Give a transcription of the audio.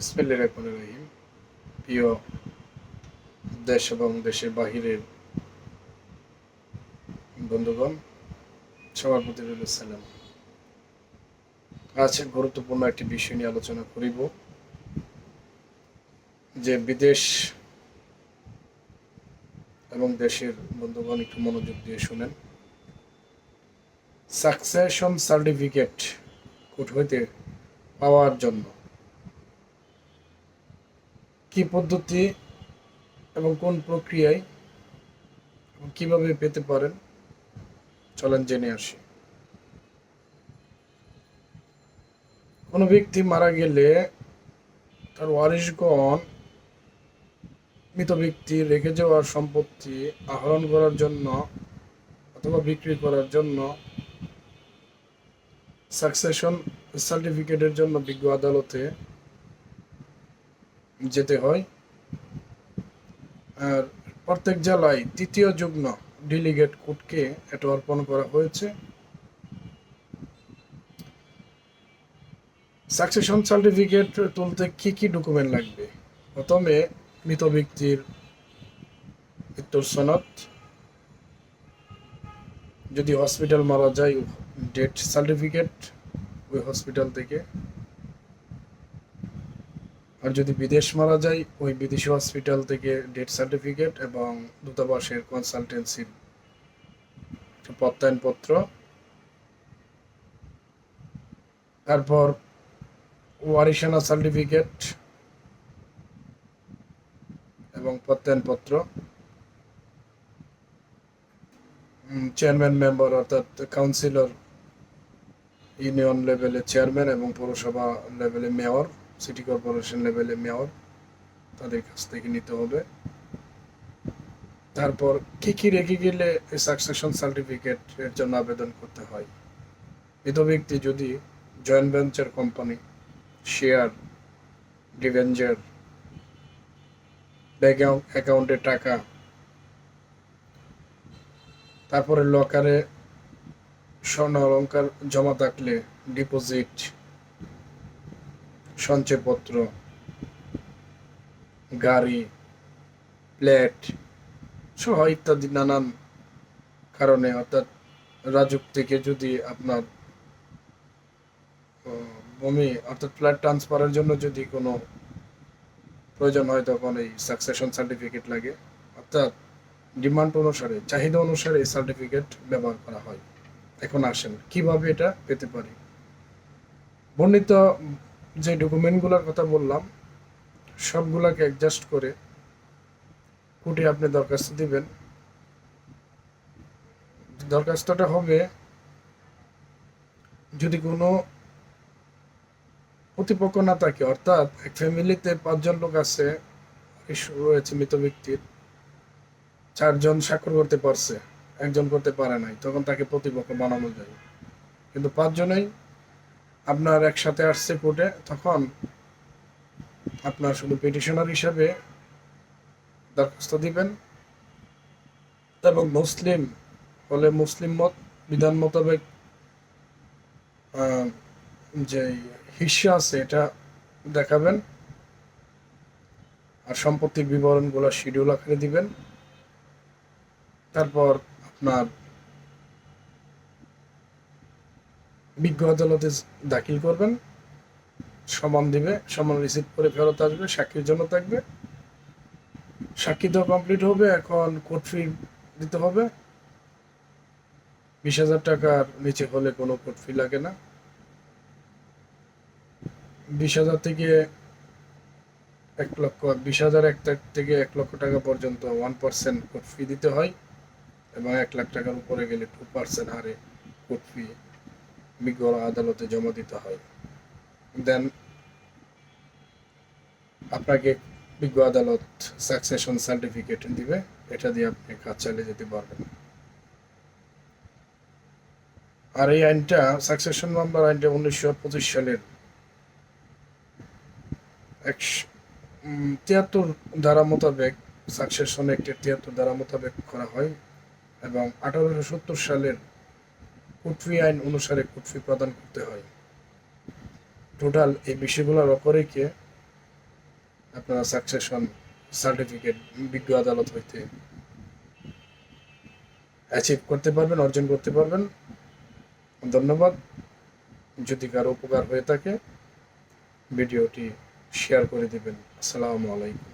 বিসমিল্লাহির রহমানির রহিম। প্রিয় দেশ এবং দেশের বাহিরের বন্ধুগণ, সবার প্রতি রইল সালাম। আজ গুরুত্বপূর্ণ একটি বিষয় নিয়ে আলোচনা করিব, যে বিদেশ এবং দেশের বন্ধুগণ একটু মনোযোগ দিয়ে শুনেন। সাকসেশন সার্টিফিকেট কোর্ট হইতে পাওয়ার জন্য কি পদ্ধতি এবং কোন প্রক্রিয়ায় কিভাবে পেতে পারেন, চলেন জেনে আসি। কোনো ব্যক্তি মারা গেলে তার ওয়ারিশগণ মৃত ব্যক্তি রেখে যাওয়া সম্পত্তি আহরণ করার জন্য অথবা বিক্রি করার জন্য সাকসেশন সার্টিফিকেটের জন্য বিজ্ঞ আদালতে যেতে হয়। আর প্রত্যেক জেলায় তৃতীয় যুগ্ম ডেলিগেট কোর্টকে এটা অর্পণ করা হয়েছে। সাকসেশন সার্টিফিকেট তুলতে কি কি ডকুমেন্ট লাগবে? প্রথমে মৃত ব্যক্তির মৃত্যুর সনদ, যদি হসপিটাল মারা যায় ডেথ সার্টিফিকেট ওই হসপিটাল থেকে, আর যদি বিদেশ মারা যায় ওই বিদেশি হসপিটাল থেকে ডেথ সার্টিফিকেট এবং দূতাবাসের কনসালটেন্সির প্রত্যয়নপত্র। তারপর ওয়ারিশানা সার্টিফিকেট এবং প্রত্যয়নপত্র। চেয়ারম্যান মেম্বার অর্থাৎ কাউন্সিলর, ইউনিয়ন লেভেলে চেয়ারম্যান এবং পৌরসভা লেভেলে মেয়র, সিটি কর্পোরেশন লেভেলে মেয়র, তাদের কাছ থেকে নিতে হবে। তারপর কি কি রেখে গেলে এই সাকসেশন সার্টিফিকেট এর জন্য আবেদন করতে হয়? মৃত ব্যক্তি যদি joint venture company, share, debenture, bank অ্যাকাউন্টে টাকা, তারপরে লকারে স্বর্ণ অলংকার জমা থাকলে ডিপোজিট, সঞ্চয়পত্র, গাড়ি, প্লেট সহ ইত্যাদি নানান কারণে, অর্থাৎ রাজুক থেকে যদি আপনার ভূমি অর্থাৎ ফ্ল্যাট ট্রান্সফারের জন্য যদি কোনো প্রয়োজন হয় তখন এই সাকসেশন সার্টিফিকেট লাগে। অর্থাৎ ডিমান্ড অনুসারে, চাহিদা অনুসারে এই সার্টিফিকেট ব্যবহার করা হয়। এখন আসেন কিভাবে এটা পেতে পারি। বর্ণিত যে ডকুমেন্টগুলোর কথা বললাম সবগুলাকে অ্যাডজাস্ট করে কোর্টে আপনি দরখাস্ত দিবেন। দরখাস্তটা হবে, যদি কোনো প্রতিপক্ষ না থাকে, অর্থাৎ এক ফ্যামিলিতে 5 জন লোক আছে, রয়েছে মৃত ব্যক্তির, 4 জন স্বাক্ষর করতে পারছে, একজন করতে পারে নাই, তখন তাকে প্রতিপক্ষ বানানো যায়। কিন্তু 5 জনেই আপনার একসাথে আসছে কোর্টে, তখন আপনার শুধু পিটিশনার হিসাবে দরখাস্ত দিবেন এবং মুসলিম হলে মুসলিম মত বিধান মোতাবেক যে হিস্সা আছে এটা দেখাবেন, আর সম্পত্তির বিবরণগুলো শিডিউল আকারে দিবেন। তারপর আপনার বিজ্ঞ আদালতে দাখিল করবেন, সমান দিবে, সমান রিসিভ করে ফেরত আসবে, সাক্ষীর জন্য থাকবে। সাক্ষী তো কমপ্লিট হবে, এখন কোর্ট ফি দিতে হবে। 20,000 টাকার নিচে হলে কোনো কোর্ট ফি লাগে না। 20,000 থেকে 1 লক্ষ, 20,000 থেকে 1 লক্ষ টাকা পর্যন্ত 1% কোর্ট ফি দিতে হয়, এবং 1 লাখ টাকার উপরে গেলে 2% হারে কোর্ট ফি বিজ্ঞ আদালতে জমা দিতে হয়। দেন আপনাকে বিজ্ঞ আদালত সাকসেশন সার্টিফিকেট দিবে, এটা দিয়ে আপনি কাজ চালিয়ে যেতে পারবেন। আর এই আইনটা, সাকসেশন মামলার আইনটা 1925 সালের 73 ধারা মোতাবেক, সাকসেশন অ্যাক্টের 73 ধারা মোতাবেক করা হয়, এবং 1870 সালের কোর্ট ফি আইন অনুসারে কোর্ট ফি প্রদান করতে হয়। টোটাল এই বিষয়গুলোর অপরে কে আপনারা সাকসেশন সার্টিফিকেট বিজ্ঞ আদালত হইতে অ্যাচিভ করতে পারবেন, অর্জন করতে পারবেন। ধন্যবাদ। যদি কারো উপকার হয়ে থাকে ভিডিওটি শেয়ার করে দিবেন। আসসালামু আলাইকুম।